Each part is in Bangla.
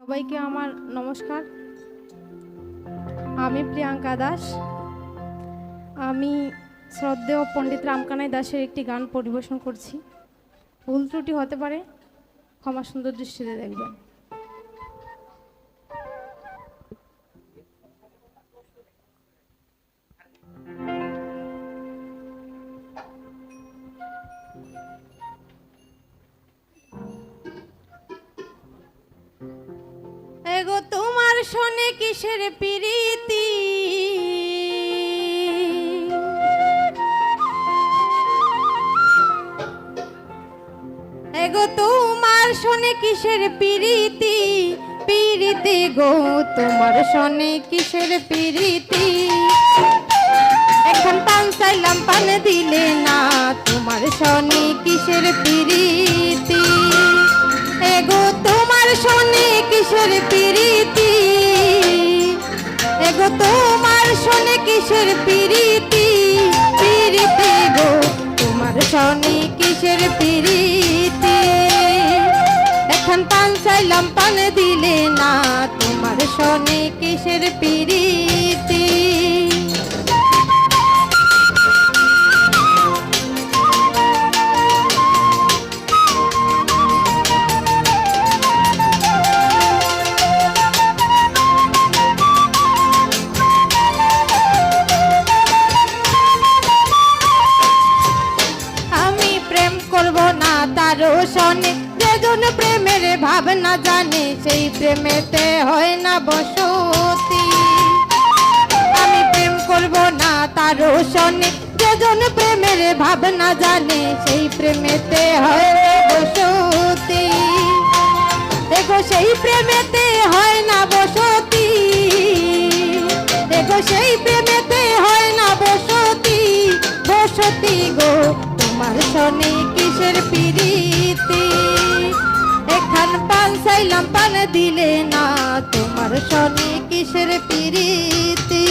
সবাইকে আমার নমস্কার। আমি প্রিয়াঙ্কা দাস। আমি শ্রদ্ধেয় পণ্ডিত রামকানাই দাসের একটি গান পরিবেশন করছি। ভুল ত্রুটি হতে পারে, ক্ষমা সুন্দর দৃষ্টিতে দেখবেন। এগো তোমার শোনে কিসের প্রীতি, এগো তোমার শোনে কিসের প্রীতি, প্রীতি গো তোমার শোনে কিসের প্রীতি। এখন পান চাইলাম পান দিলে না, তোমার শোনে কিসের প্রীতি। এগো তোমার শোনে কিসের প্রীতি, এগো তোমার শোনে কিসের প্রীতি, প্রীতি গো তোমার শোনে কিসের প্রীতি। এখন পান চাইলাম পান দিলে না, তোমার শোনে কিসের প্রীতি। তারও শোনে যেজন প্রেমের ভাবনা জানে, সেই প্রেমেতে হয় না বসতি। আমি প্রেম করব না তারও শোনে যেজন প্রেমের ভাবনা জানে, সেই প্রেমেতে হয় না বসতি। দেখো সেই প্রেমেতে হয় না বসতি, দেখো সেই প্রেমেতে হয় না বসতি। বসতি গো তোমার শোনে কিসের প্রীতি। এখান পান চাইলাম পান দিলে না, তোমার শোনে কিসের প্রীতি।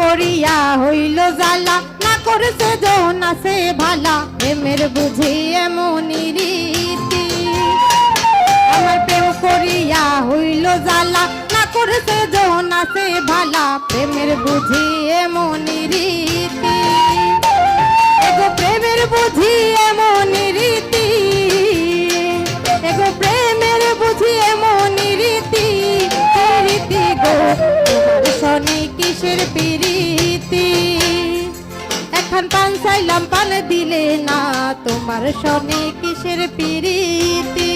করিয়া হইল জ্বালা, না করেছে যৌন আছে ভালা, প্রেমের বুঝি এমনই রীতি। আমার প্রেম করিয়া হইল জ্বালা, না করেছে যৌন আছে ভালা, প্রেমের বুঝি এমনই রীতি। এগো প্রেমের বুঝি এমনই রীতি, এগো প্রেমের বুঝি এমনই রীতি। রীতি গো তোমার শোনে কিসের প্রীতি। এখন পান চাইলাম পান দিলে না, তোমার শোনে কিসের প্রীতি।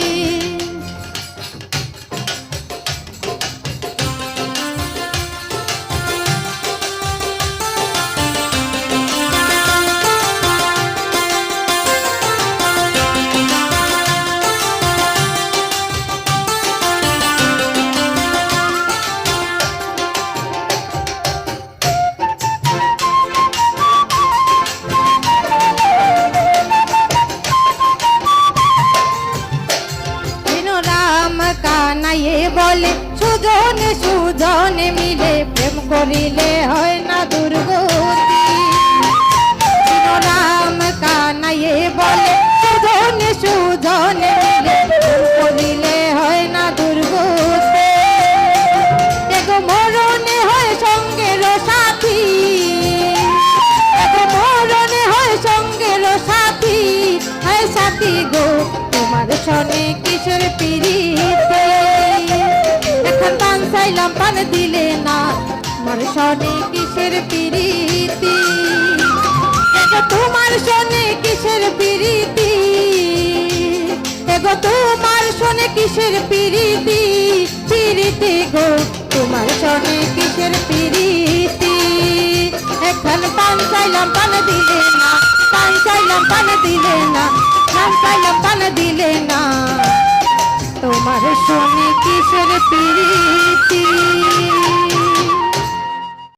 কানাইয়ে বলে সুজন সুজন মিলে, প্রেম করিলে হয় না দুর্গতি। রাম কানাইয়ে বলে সুজন সুজন মিলে, প্রেম করিলে হয় না দুর্গতি। এগো মরণে হয় সঙ্গের সাথী, এগো মরণে হয় সঙ্গের সাথী। হয় সাথী গো তোমার শোনে কিসের প্রীতি। এখন পান চাইলাম পান দিলে না, তোমার শোনে কিসের প্রীতি। এগো তোমার শোনে কিসের প্রীতি, এগো তোমার শোনে কিসের প্রীতি। প্রীতি গো তোমার শোনে কিসের প্রীতি। এখন পান চাইলাম পান দিলে না, পান চাইলাম পান দিলে না, পান চাইলাম পান দিলে না, তোমার শোনে কিসের প্রীতি।